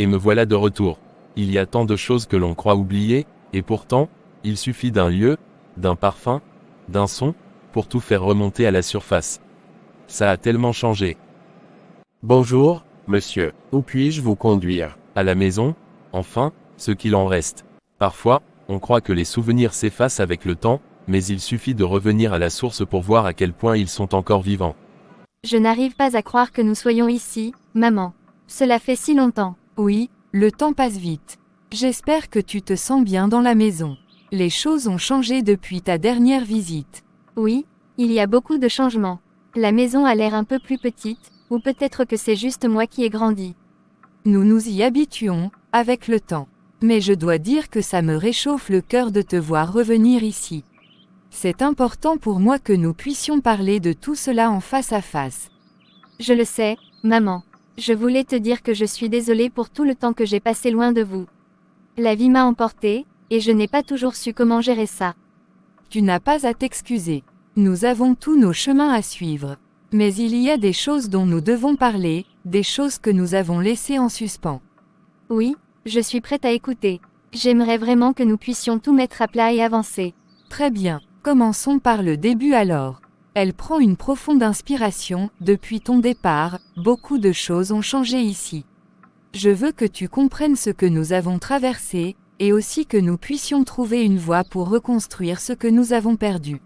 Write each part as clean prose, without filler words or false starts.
Et me voilà de retour. Il y a tant de choses que l'on croit oublier, et pourtant, il suffit d'un lieu, d'un parfum, d'un son, pour tout faire remonter à la surface. Ça a tellement changé. Bonjour, monsieur. Où puis-je vous conduire? À la maison, enfin, ce qu'il en reste. Parfois, on croit que les souvenirs s'effacent avec le temps, mais il suffit de revenir à la source pour voir à quel point ils sont encore vivants. Je n'arrive pas à croire que nous soyons ici, maman. Cela fait si longtemps. Oui, le temps passe vite. J'espère que tu te sens bien dans la maison. Les choses ont changé depuis ta dernière visite. Oui, il y a beaucoup de changements. La maison a l'air un peu plus petite, ou peut-être que c'est juste moi qui ai grandi. Nous nous y habituons, avec le temps. Mais je dois dire que ça me réchauffe le cœur de te voir revenir ici. C'est important pour moi que nous puissions parler de tout cela en face à face. Je le sais, maman. Je voulais te dire que je suis désolée pour tout le temps que j'ai passé loin de vous. La vie m'a emportée, et je n'ai pas toujours su comment gérer ça. Tu n'as pas à t'excuser. Nous avons tous nos chemins à suivre. Mais il y a des choses dont nous devons parler, des choses que nous avons laissées en suspens. Oui, je suis prête à écouter. J'aimerais vraiment que nous puissions tout mettre à plat et avancer. Très bien, commençons par le début alors. Elle prend une profonde inspiration. Depuis ton départ, beaucoup de choses ont changé ici. Je veux que tu comprennes ce que nous avons traversé, et aussi que nous puissions trouver une voie pour reconstruire ce que nous avons perdu.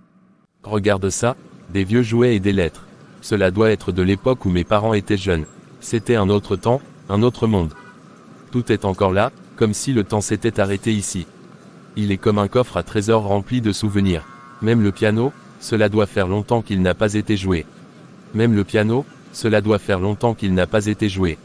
Regarde ça, des vieux jouets et des lettres. Cela doit être de l'époque où mes parents étaient jeunes. C'était un autre temps, un autre monde. Tout est encore là, comme si le temps s'était arrêté ici. Il est comme un coffre à trésors rempli de souvenirs. Même le piano, cela doit faire longtemps qu'il n'a pas été joué. Même le piano, cela doit faire longtemps qu'il n'a pas été joué.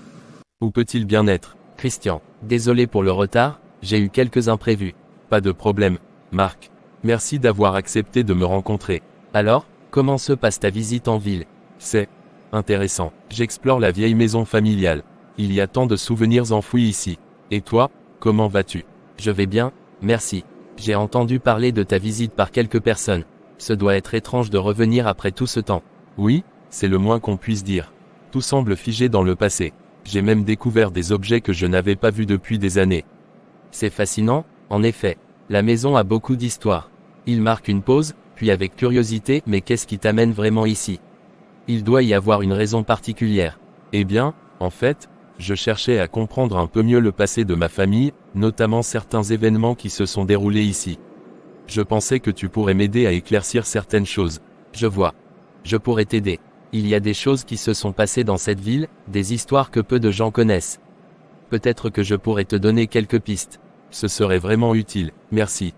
Où peut-il bien être? Christian, désolé pour le retard, j'ai eu quelques imprévus. Pas de problème, Marc. Merci d'avoir accepté de me rencontrer. Alors, comment se passe ta visite en ville? C'est intéressant. J'explore la vieille maison familiale. Il y a tant de souvenirs enfouis ici. Et toi, comment vas-tu? Je vais bien, merci. J'ai entendu parler de ta visite par quelques personnes. Ce doit être étrange de revenir après tout ce temps. Oui, c'est le moins qu'on puisse dire. Tout semble figé dans le passé. J'ai même découvert des objets que je n'avais pas vus depuis des années. C'est fascinant, en effet. La maison a beaucoup d'histoire. Il marque une pause, puis avec curiosité, mais qu'est-ce qui t'amène vraiment ici? Il doit y avoir une raison particulière. Eh bien, en fait, je cherchais à comprendre un peu mieux le passé de ma famille, notamment certains événements qui se sont déroulés ici. Je pensais que tu pourrais m'aider à éclaircir certaines choses. Je vois. Je pourrais t'aider. Il y a des choses qui se sont passées dans cette ville, des histoires que peu de gens connaissent. Peut-être que je pourrais te donner quelques pistes. Ce serait vraiment utile, merci.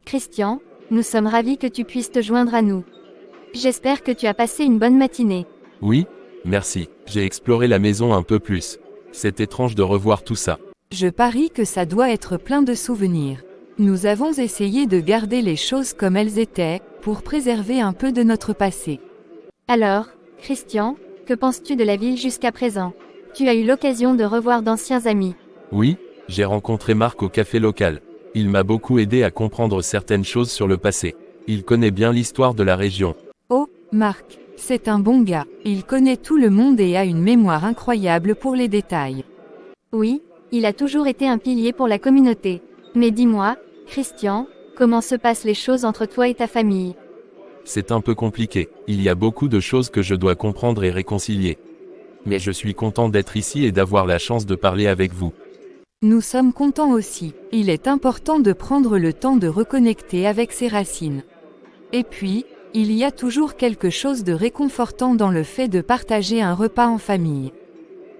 Christian, nous sommes ravis que tu puisses te joindre à nous. J'espère que tu as passé une bonne matinée. Oui, merci. J'ai exploré la maison un peu plus. C'est étrange de revoir tout ça. Je parie que ça doit être plein de souvenirs. Nous avons essayé de garder les choses comme elles étaient, pour préserver un peu de notre passé. Alors, Christian, que penses-tu de la ville jusqu'à présent? Tu as eu l'occasion de revoir d'anciens amis. Oui, j'ai rencontré Marc au café local. Il m'a beaucoup aidé à comprendre certaines choses sur le passé. Il connaît bien l'histoire de la région. Oh, Marc, c'est un bon gars. Il connaît tout le monde et a une mémoire incroyable pour les détails. Oui, il a toujours été un pilier pour la communauté. Mais dis-moi, Christian, comment se passent les choses entre toi et ta famille? C'est un peu compliqué. Il y a beaucoup de choses que je dois comprendre et réconcilier. Mais je suis content d'être ici et d'avoir la chance de parler avec vous. Nous sommes contents aussi. Il est important de prendre le temps de reconnecter avec ses racines. Et puis, il y a toujours quelque chose de réconfortant dans le fait de partager un repas en famille.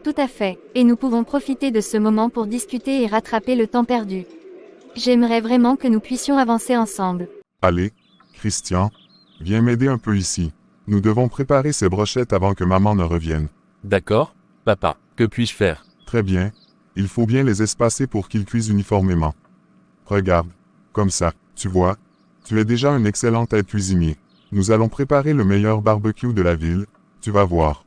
Tout à fait, et nous pouvons profiter de ce moment pour discuter et rattraper le temps perdu. J'aimerais vraiment que nous puissions avancer ensemble. Allez, Christian, viens m'aider un peu ici. Nous devons préparer ces brochettes avant que maman ne revienne. D'accord, papa, que puis-je faire? Très bien. Il faut bien les espacer pour qu'ils cuisent uniformément. Regarde, comme ça, tu vois, tu es déjà un excellent aide cuisinier. Nous allons préparer le meilleur barbecue de la ville, tu vas voir.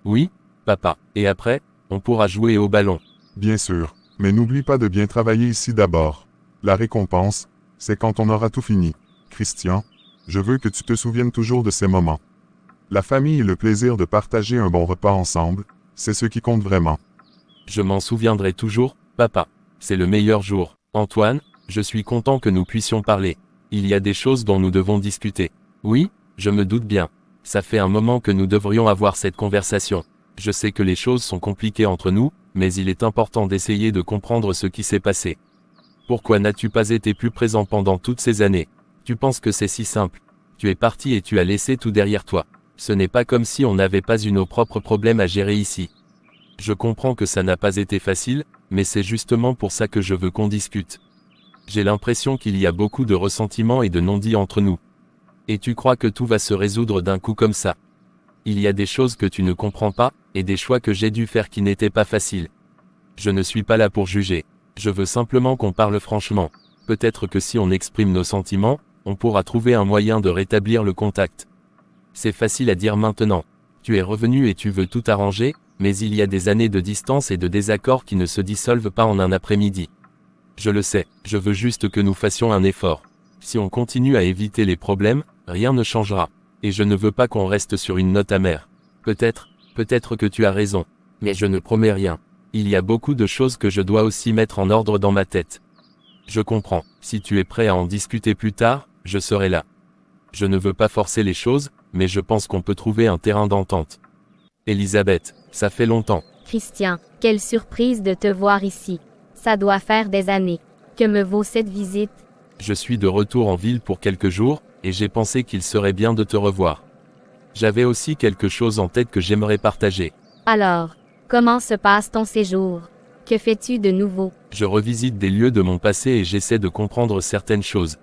Oui, papa, et après, on pourra jouer au ballon. Bien sûr, mais n'oublie pas de bien travailler ici d'abord. La récompense, c'est quand on aura tout fini. Christian, je veux que tu te souviennes toujours de ces moments. La famille et le plaisir de partager un bon repas ensemble, c'est ce qui compte vraiment. Je m'en souviendrai toujours, papa. C'est le meilleur jour. Antoine, je suis content que nous puissions parler. Il y a des choses dont nous devons discuter. Oui, je me doute bien. Ça fait un moment que nous devrions avoir cette conversation. Je sais que les choses sont compliquées entre nous, mais il est important d'essayer de comprendre ce qui s'est passé. Pourquoi n'as-tu pas été plus présent pendant toutes ces années? Tu penses que c'est si simple. Tu es parti et tu as laissé tout derrière toi. Ce n'est pas comme si on n'avait pas eu nos propres problèmes à gérer ici. Je comprends que ça n'a pas été facile, mais c'est justement pour ça que je veux qu'on discute. J'ai l'impression qu'il y a beaucoup de ressentiment et de non-dits entre nous. Et tu crois que tout va se résoudre d'un coup comme ça? Il y a des choses que tu ne comprends pas, et des choix que j'ai dû faire qui n'étaient pas faciles. Je ne suis pas là pour juger. Je veux simplement qu'on parle franchement. Peut-être que si on exprime nos sentiments, on pourra trouver un moyen de rétablir le contact. C'est facile à dire maintenant. Tu es revenu et tu veux tout arranger, mais il y a des années de distance et de désaccords qui ne se dissolvent pas en un après-midi. Je le sais, je veux juste que nous fassions un effort. Si on continue à éviter les problèmes, rien ne changera. Et je ne veux pas qu'on reste sur une note amère. Peut-être que tu as raison. Mais je ne promets rien. Il y a beaucoup de choses que je dois aussi mettre en ordre dans ma tête. Je comprends. Si tu es prêt à en discuter plus tard, je serai là. Je ne veux pas forcer les choses, mais je pense qu'on peut trouver un terrain d'entente. Elisabeth, ça fait longtemps. Christian, quelle surprise de te voir ici. Ça doit faire des années. Que me vaut cette visite? Je suis de retour en ville pour quelques jours, et j'ai pensé qu'il serait bien de te revoir. J'avais aussi quelque chose en tête que j'aimerais partager. Alors, comment se passe ton séjour? Que fais-tu de nouveau? Je revisite des lieux de mon passé et j'essaie de comprendre certaines choses.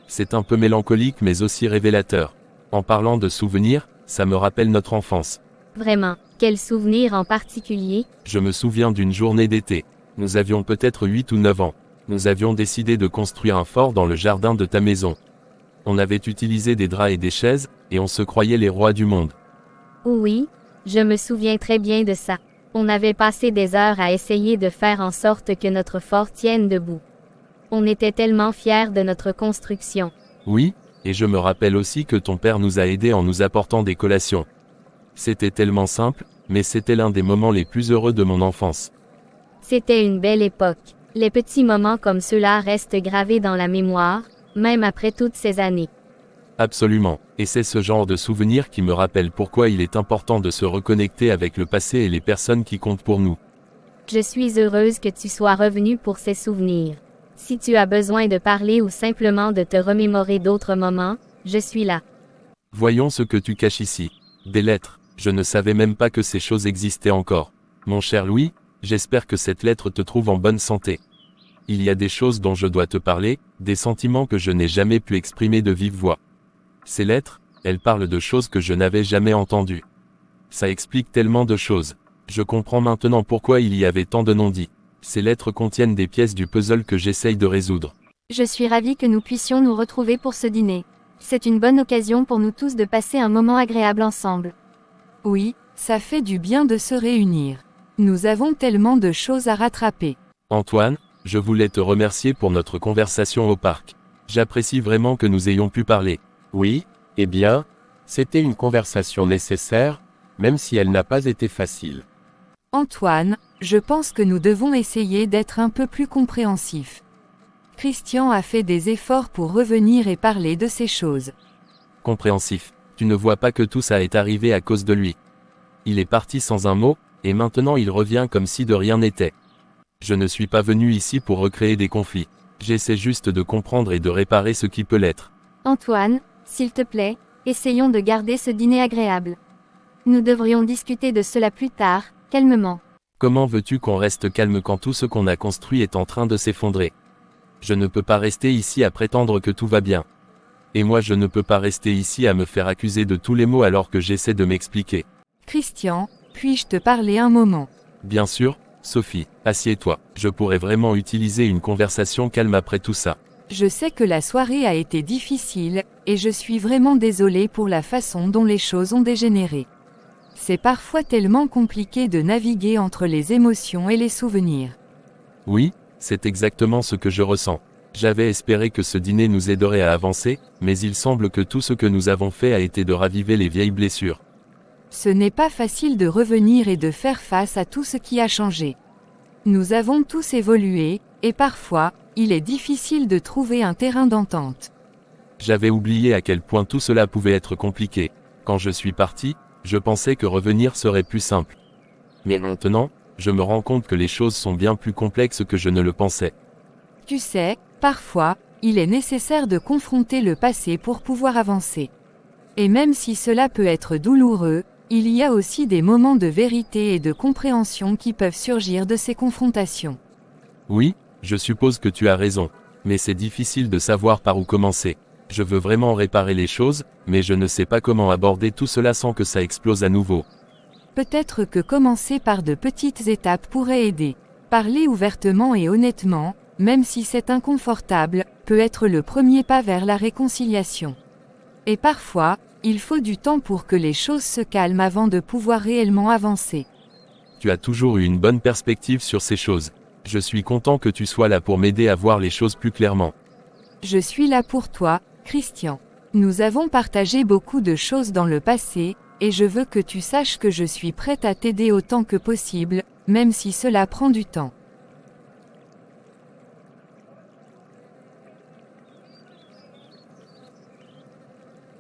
C'est un peu mélancolique mais aussi révélateur. En parlant de souvenirs, ça me rappelle notre enfance. Vraiment, quel souvenir en particulier? Je me souviens d'une journée d'été. Nous avions peut-être 8 ou 9 ans. Nous avions décidé de construire un fort dans le jardin de ta maison. On avait utilisé des draps et des chaises, et on se croyait les rois du monde. Oui, je me souviens très bien de ça. On avait passé des heures à essayer de faire en sorte que notre fort tienne debout. On était tellement fiers de notre construction. Oui, et je me rappelle aussi que ton père nous a aidés en nous apportant des collations. C'était tellement simple, mais c'était l'un des moments les plus heureux de mon enfance. C'était une belle époque. Les petits moments comme ceux-là restent gravés dans la mémoire, même après toutes ces années. Absolument, et c'est ce genre de souvenir qui me rappelle pourquoi il est important de se reconnecter avec le passé et les personnes qui comptent pour nous. Je suis heureuse que tu sois revenu pour ces souvenirs. Si tu as besoin de parler ou simplement de te remémorer d'autres moments, je suis là. Voyons ce que tu caches ici. Des lettres. Je ne savais même pas que ces choses existaient encore. Mon cher Louis, j'espère que cette lettre te trouve en bonne santé. Il y a des choses dont je dois te parler, des sentiments que je n'ai jamais pu exprimer de vive voix. Ces lettres, elles parlent de choses que je n'avais jamais entendues. Ça explique tellement de choses. Je comprends maintenant pourquoi il y avait tant de non-dits. Ces lettres contiennent des pièces du puzzle que j'essaye de résoudre. Je suis ravie que nous puissions nous retrouver pour ce dîner. C'est une bonne occasion pour nous tous de passer un moment agréable ensemble. Oui, ça fait du bien de se réunir. Nous avons tellement de choses à rattraper. Antoine, je voulais te remercier pour notre conversation au parc. J'apprécie vraiment que nous ayons pu parler. Oui, eh bien, c'était une conversation nécessaire, même si elle n'a pas été facile. Antoine, je pense que nous devons essayer d'être un peu plus compréhensifs. Christian a fait des efforts pour revenir et parler de ces choses. Compréhensif. Tu ne vois pas que tout ça est arrivé à cause de lui. Il est parti sans un mot, et maintenant il revient comme si de rien n'était. Je ne suis pas venu ici pour recréer des conflits. J'essaie juste de comprendre et de réparer ce qui peut l'être. Antoine, s'il te plaît, essayons de garder ce dîner agréable. Nous devrions discuter de cela plus tard, calmement. Comment veux-tu qu'on reste calme quand tout ce qu'on a construit est en train de s'effondrer? Je ne peux pas rester ici à prétendre que tout va bien. Et moi je ne peux pas rester ici à me faire accuser de tous les maux alors que j'essaie de m'expliquer. Christian, puis-je te parler un moment? Bien sûr, Sophie, assieds-toi. Je pourrais vraiment utiliser une conversation calme après tout ça. Je sais que la soirée a été difficile, et je suis vraiment désolée pour la façon dont les choses ont dégénéré. C'est parfois tellement compliqué de naviguer entre les émotions et les souvenirs. Oui, c'est exactement ce que je ressens. J'avais espéré que ce dîner nous aiderait à avancer, mais il semble que tout ce que nous avons fait a été de raviver les vieilles blessures. Ce n'est pas facile de revenir et de faire face à tout ce qui a changé. Nous avons tous évolué, et parfois, il est difficile de trouver un terrain d'entente. J'avais oublié à quel point tout cela pouvait être compliqué. Quand je suis parti, je pensais que revenir serait plus simple. Mais maintenant, je me rends compte que les choses sont bien plus complexes que je ne le pensais. Tu sais, parfois, il est nécessaire de confronter le passé pour pouvoir avancer. Et même si cela peut être douloureux, il y a aussi des moments de vérité et de compréhension qui peuvent surgir de ces confrontations. Oui, je suppose que tu as raison. Mais c'est difficile de savoir par où commencer. Je veux vraiment réparer les choses, mais je ne sais pas comment aborder tout cela sans que ça explose à nouveau. Peut-être que commencer par de petites étapes pourrait aider. Parler ouvertement et honnêtement, même si c'est inconfortable, peut être le premier pas vers la réconciliation. Et parfois, il faut du temps pour que les choses se calment avant de pouvoir réellement avancer. Tu as toujours eu une bonne perspective sur ces choses. Je suis content que tu sois là pour m'aider à voir les choses plus clairement. Je suis là pour toi, Christian. Nous avons partagé beaucoup de choses dans le passé, et je veux que tu saches que je suis prête à t'aider autant que possible, même si cela prend du temps.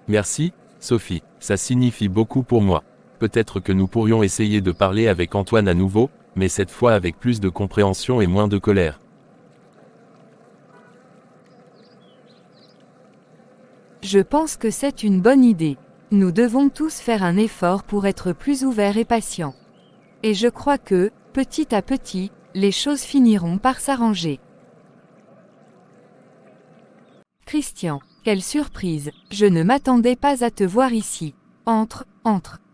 Merci, Sophie, ça signifie beaucoup pour moi. Peut-être que nous pourrions essayer de parler avec Antoine à nouveau, mais cette fois avec plus de compréhension et moins de colère. Je pense que c'est une bonne idée. Nous devons tous faire un effort pour être plus ouverts et patients. Et je crois que, petit à petit, les choses finiront par s'arranger. Christian, quelle surprise, je ne m'attendais pas à te voir ici. Entre.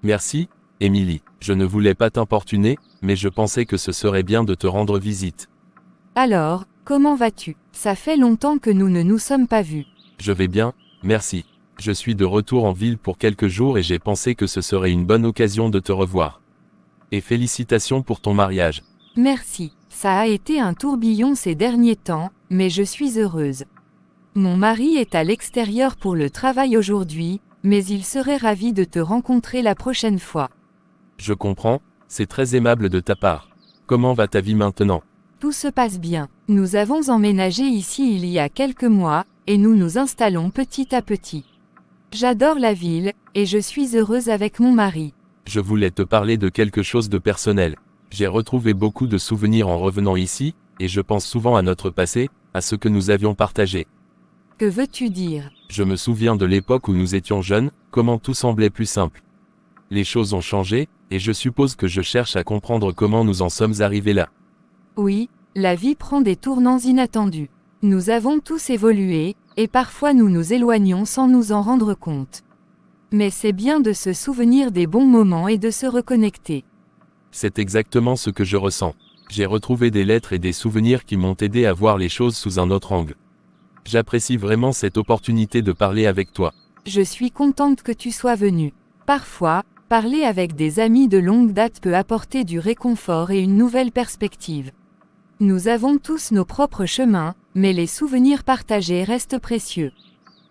Merci, Émilie. Je ne voulais pas t'importuner, mais je pensais que ce serait bien de te rendre visite. Alors, comment vas-tu? Ça fait longtemps que nous ne nous sommes pas vus. Je vais bien, merci. Je suis de retour en ville pour quelques jours et j'ai pensé que ce serait une bonne occasion de te revoir. Et félicitations pour ton mariage. Merci, ça a été un tourbillon ces derniers temps, mais je suis heureuse. Mon mari est à l'extérieur pour le travail aujourd'hui, mais il serait ravi de te rencontrer la prochaine fois. Je comprends, c'est très aimable de ta part. Comment va ta vie maintenant? Tout se passe bien. Nous avons emménagé ici il y a quelques mois, et nous nous installons petit à petit. J'adore la ville, et je suis heureuse avec mon mari. Je voulais te parler de quelque chose de personnel. J'ai retrouvé beaucoup de souvenirs en revenant ici, et je pense souvent à notre passé, à ce que nous avions partagé. Que veux-tu dire? Je me souviens de l'époque où nous étions jeunes, comment tout semblait plus simple. Les choses ont changé, et je suppose que je cherche à comprendre comment nous en sommes arrivés là. Oui, la vie prend des tournants inattendus. Nous avons tous évolué, et parfois nous nous éloignons sans nous en rendre compte. Mais c'est bien de se souvenir des bons moments et de se reconnecter. C'est exactement ce que je ressens. J'ai retrouvé des lettres et des souvenirs qui m'ont aidé à voir les choses sous un autre angle. J'apprécie vraiment cette opportunité de parler avec toi. Je suis contente que tu sois venu. Parfois, parler avec des amis de longue date peut apporter du réconfort et une nouvelle perspective. Nous avons tous nos propres chemins, mais les souvenirs partagés restent précieux.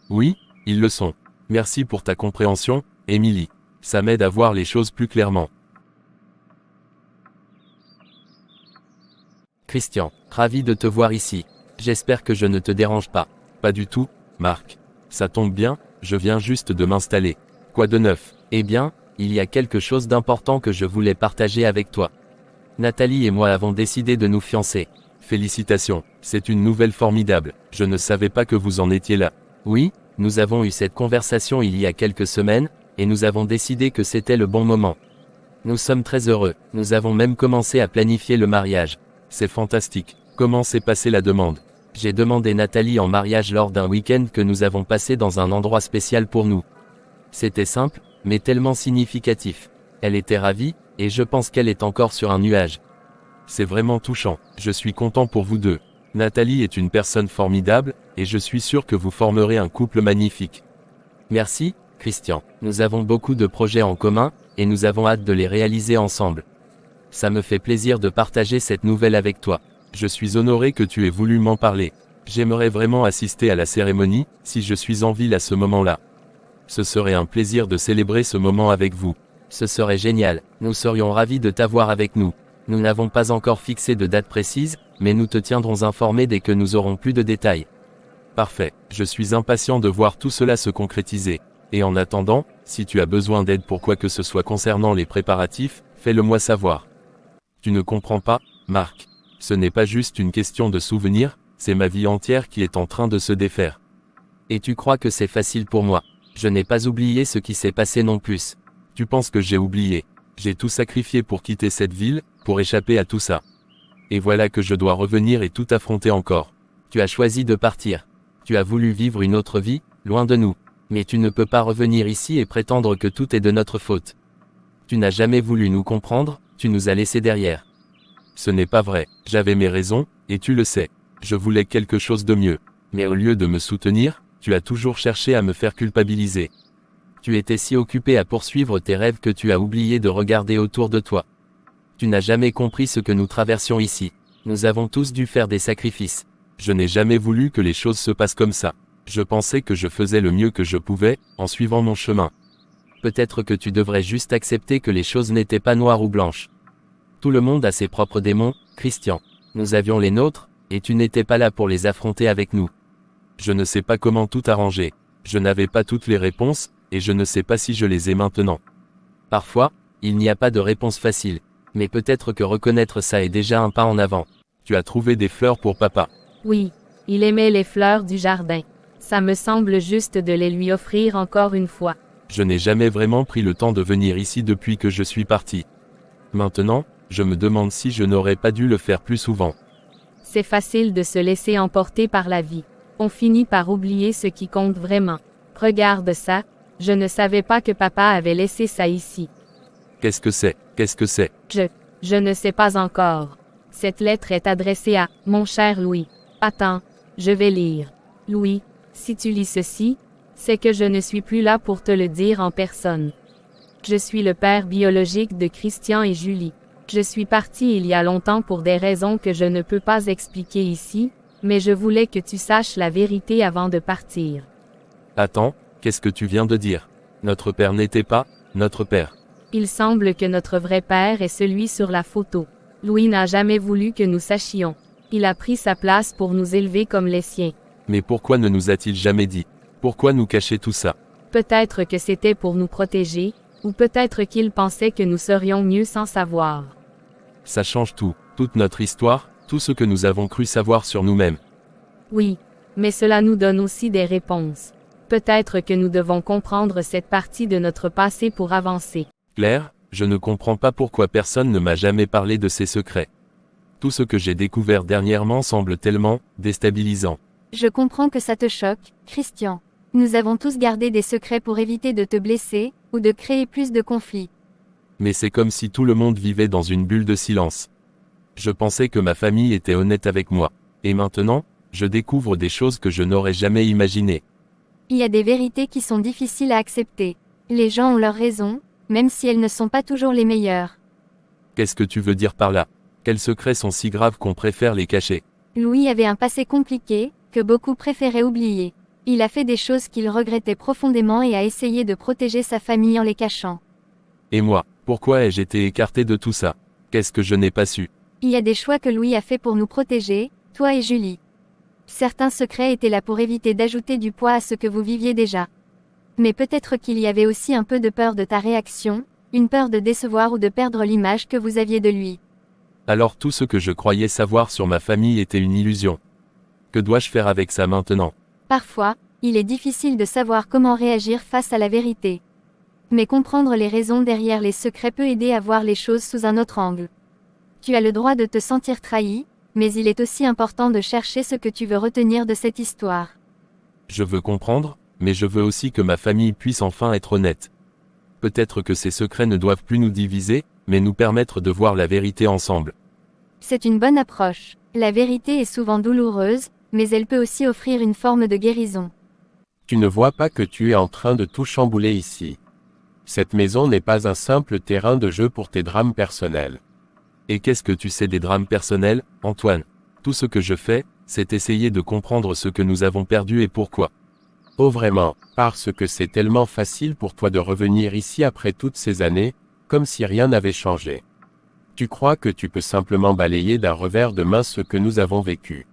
Oui, ils le sont. Merci pour ta compréhension, Émilie. Ça m'aide à voir les choses plus clairement. Christian, ravi de te voir ici. J'espère que je ne te dérange pas. Pas du tout, Marc. Ça tombe bien, je viens juste de m'installer. Quoi de neuf? Eh bien, il y a quelque chose d'important que je voulais partager avec toi. Nathalie et moi avons décidé de nous fiancer. Félicitations, c'est une nouvelle formidable. Je ne savais pas que vous en étiez là. Oui, nous avons eu cette conversation il y a quelques semaines, et nous avons décidé que c'était le bon moment. Nous sommes très heureux, nous avons même commencé à planifier le mariage. C'est fantastique. Comment s'est passée la demande? J'ai demandé Nathalie en mariage lors d'un week-end que nous avons passé dans un endroit spécial pour nous. C'était simple, mais tellement significatif. Elle était ravie, et je pense qu'elle est encore sur un nuage. C'est vraiment touchant, je suis content pour vous deux. Nathalie est une personne formidable, et je suis sûr que vous formerez un couple magnifique. Merci, Christian. Nous avons beaucoup de projets en commun, et nous avons hâte de les réaliser ensemble. Ça me fait plaisir de partager cette nouvelle avec toi. Je suis honoré que tu aies voulu m'en parler. J'aimerais vraiment assister à la cérémonie, si je suis en ville à ce moment-là. Ce serait un plaisir de célébrer ce moment avec vous. Ce serait génial, nous serions ravis de t'avoir avec nous. Nous n'avons pas encore fixé de date précise, mais nous te tiendrons informé dès que nous aurons plus de détails. Parfait, je suis impatient de voir tout cela se concrétiser. Et en attendant, si tu as besoin d'aide pour quoi que ce soit concernant les préparatifs, fais-le moi savoir. Tu ne comprends pas, Marc. Ce n'est pas juste une question de souvenir, c'est ma vie entière qui est en train de se défaire. Et tu crois que c'est facile pour moi? Je n'ai pas oublié ce qui s'est passé non plus. Tu penses que j'ai oublié? J'ai tout sacrifié pour quitter cette ville, pour échapper à tout ça. Et voilà que je dois revenir et tout affronter encore. Tu as choisi de partir. Tu as voulu vivre une autre vie, loin de nous. Mais tu ne peux pas revenir ici et prétendre que tout est de notre faute. Tu n'as jamais voulu nous comprendre, tu nous as laissés derrière. Ce n'est pas vrai, j'avais mes raisons, et tu le sais. Je voulais quelque chose de mieux. Mais au lieu de me soutenir, tu as toujours cherché à me faire culpabiliser. Tu étais si occupé à poursuivre tes rêves que tu as oublié de regarder autour de toi. Tu n'as jamais compris ce que nous traversions ici. Nous avons tous dû faire des sacrifices. Je n'ai jamais voulu que les choses se passent comme ça. Je pensais que je faisais le mieux que je pouvais, en suivant mon chemin. Peut-être que tu devrais juste accepter que les choses n'étaient pas noires ou blanches. Tout le monde a ses propres démons, Christian. Nous avions les nôtres, et tu n'étais pas là pour les affronter avec nous. Je ne sais pas comment tout arranger. Je n'avais pas toutes les réponses, et je ne sais pas si je les ai maintenant. Parfois, il n'y a pas de réponse facile. Mais peut-être que reconnaître ça est déjà un pas en avant. Tu as trouvé des fleurs pour papa. Oui, il aimait les fleurs du jardin. Ça me semble juste de les lui offrir encore une fois. Je n'ai jamais vraiment pris le temps de venir ici depuis que je suis parti. Maintenant, je me demande si je n'aurais pas dû le faire plus souvent. C'est facile de se laisser emporter par la vie. On finit par oublier ce qui compte vraiment. Regarde ça, je ne savais pas que papa avait laissé ça ici. Qu'est-ce que c'est? Qu'est-ce que c'est? Je ne sais pas encore. Cette lettre est adressée à « Mon cher Louis ». Attends, je vais lire. Louis, si tu lis ceci, c'est que je ne suis plus là pour te le dire en personne. Je suis le père biologique de Christian et Julie. Je suis parti il y a longtemps pour des raisons que je ne peux pas expliquer ici, mais je voulais que tu saches la vérité avant de partir. Attends, qu'est-ce que tu viens de dire? Notre père n'était pas notre père. Il semble que notre vrai père est celui sur la photo. Louis n'a jamais voulu que nous sachions. Il a pris sa place pour nous élever comme les siens. Mais pourquoi ne nous a-t-il jamais dit? Pourquoi nous cacher tout ça? Peut-être que c'était pour nous protéger, ou peut-être qu'il pensait que nous serions mieux sans savoir. Ça change tout, toute notre histoire, tout ce que nous avons cru savoir sur nous-mêmes. Oui, mais cela nous donne aussi des réponses. Peut-être que nous devons comprendre cette partie de notre passé pour avancer. Claire, je ne comprends pas pourquoi personne ne m'a jamais parlé de ces secrets. Tout ce que j'ai découvert dernièrement semble tellement déstabilisant. Je comprends que ça te choque, Christian. Nous avons tous gardé des secrets pour éviter de te blesser, ou de créer plus de conflits. Mais c'est comme si tout le monde vivait dans une bulle de silence. Je pensais que ma famille était honnête avec moi. Et maintenant, je découvre des choses que je n'aurais jamais imaginées. Il y a des vérités qui sont difficiles à accepter. Les gens ont leurs raisons, même si elles ne sont pas toujours les meilleures. Qu'est-ce que tu veux dire par là? Quels secrets sont si graves qu'on préfère les cacher? Louis avait un passé compliqué, que beaucoup préféraient oublier. Il a fait des choses qu'il regrettait profondément et a essayé de protéger sa famille en les cachant. Et moi, pourquoi ai-je été écarté de tout ça? Qu'est-ce que je n'ai pas su? Il y a des choix que Louis a fait pour nous protéger, toi et Julie. Certains secrets étaient là pour éviter d'ajouter du poids à ce que vous viviez déjà. Mais peut-être qu'il y avait aussi un peu de peur de ta réaction, une peur de décevoir ou de perdre l'image que vous aviez de lui. Alors tout ce que je croyais savoir sur ma famille était une illusion. Que dois-je faire avec ça maintenant? Parfois, il est difficile de savoir comment réagir face à la vérité. Mais comprendre les raisons derrière les secrets peut aider à voir les choses sous un autre angle. Tu as le droit de te sentir trahi, mais il est aussi important de chercher ce que tu veux retenir de cette histoire. Je veux comprendre, mais je veux aussi que ma famille puisse enfin être honnête. Peut-être que ces secrets ne doivent plus nous diviser, mais nous permettre de voir la vérité ensemble. C'est une bonne approche. La vérité est souvent douloureuse, mais elle peut aussi offrir une forme de guérison. Tu ne vois pas que tu es en train de tout chambouler ici. Cette maison n'est pas un simple terrain de jeu pour tes drames personnels. Et qu'est-ce que tu sais des drames personnels, Antoine? Tout ce que je fais, c'est essayer de comprendre ce que nous avons perdu et pourquoi. Oh vraiment, parce que c'est tellement facile pour toi de revenir ici après toutes ces années, comme si rien n'avait changé. Tu crois que tu peux simplement balayer d'un revers de main ce que nous avons vécu.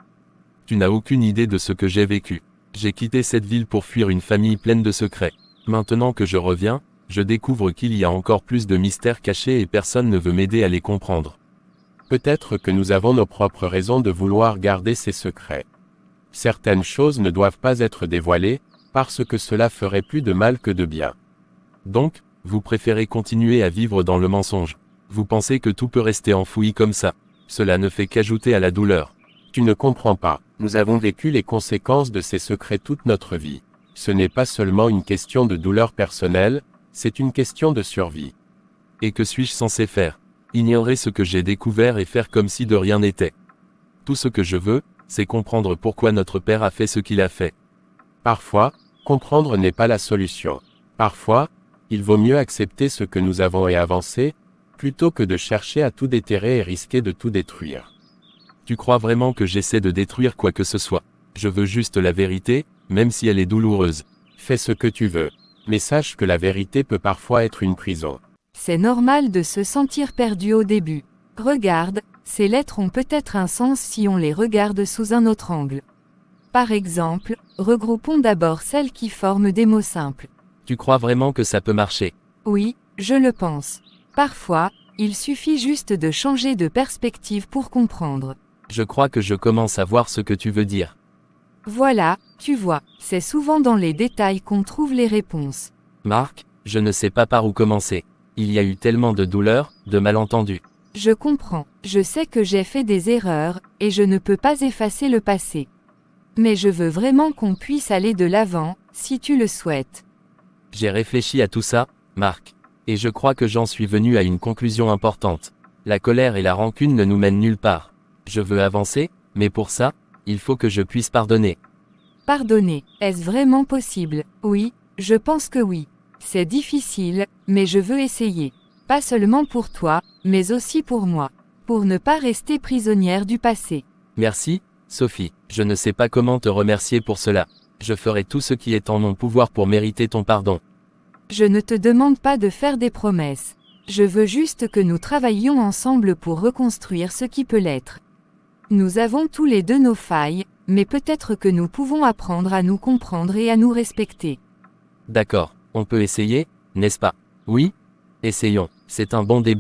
Tu n'as aucune idée de ce que j'ai vécu. J'ai quitté cette ville pour fuir une famille pleine de secrets. Maintenant que je reviens, je découvre qu'il y a encore plus de mystères cachés et personne ne veut m'aider à les comprendre. Peut-être que nous avons nos propres raisons de vouloir garder ces secrets. Certaines choses ne doivent pas être dévoilées, parce que cela ferait plus de mal que de bien. Donc, vous préférez continuer à vivre dans le mensonge. Vous pensez que tout peut rester enfoui comme ça. Cela ne fait qu'ajouter à la douleur. Tu ne comprends pas. Nous avons vécu les conséquences de ces secrets toute notre vie. Ce n'est pas seulement une question de douleur personnelle, c'est une question de survie. Et que suis-je censé faire? Ignorer ce que j'ai découvert et faire comme si de rien n'était. Tout ce que je veux, c'est comprendre pourquoi notre père a fait ce qu'il a fait. Parfois, comprendre n'est pas la solution. Parfois, il vaut mieux accepter ce que nous avons et avancer, plutôt que de chercher à tout déterrer et risquer de tout détruire. Tu crois vraiment que j'essaie de détruire quoi que ce soit? Je veux juste la vérité, même si elle est douloureuse. Fais ce que tu veux, mais sache que la vérité peut parfois être une prison. C'est normal de se sentir perdu au début. Regarde, ces lettres ont peut-être un sens si on les regarde sous un autre angle. Par exemple, regroupons d'abord celles qui forment des mots simples. Tu crois vraiment que ça peut marcher? Oui, je le pense. Parfois, il suffit juste de changer de perspective pour comprendre. Je crois que je commence à voir ce que tu veux dire. Voilà, tu vois, c'est souvent dans les détails qu'on trouve les réponses. Marc, je ne sais pas par où commencer. Il y a eu tellement de douleurs, de malentendus. Je comprends, je sais que j'ai fait des erreurs, et je ne peux pas effacer le passé. Mais je veux vraiment qu'on puisse aller de l'avant, si tu le souhaites. J'ai réfléchi à tout ça, Marc. Et je crois que j'en suis venu à une conclusion importante. La colère et la rancune ne nous mènent nulle part. Je veux avancer, mais pour ça, il faut que je puisse pardonner. Pardonner, est-ce vraiment possible? Oui, je pense que oui. C'est difficile, mais je veux essayer. Pas seulement pour toi, mais aussi pour moi. Pour ne pas rester prisonnière du passé. Merci, Sophie. Je ne sais pas comment te remercier pour cela. Je ferai tout ce qui est en mon pouvoir pour mériter ton pardon. Je ne te demande pas de faire des promesses. Je veux juste que nous travaillions ensemble pour reconstruire ce qui peut l'être. Nous avons tous les deux nos failles, mais peut-être que nous pouvons apprendre à nous comprendre et à nous respecter. D'accord, on peut essayer, n'est-ce pas? Oui? Essayons, c'est un bon début.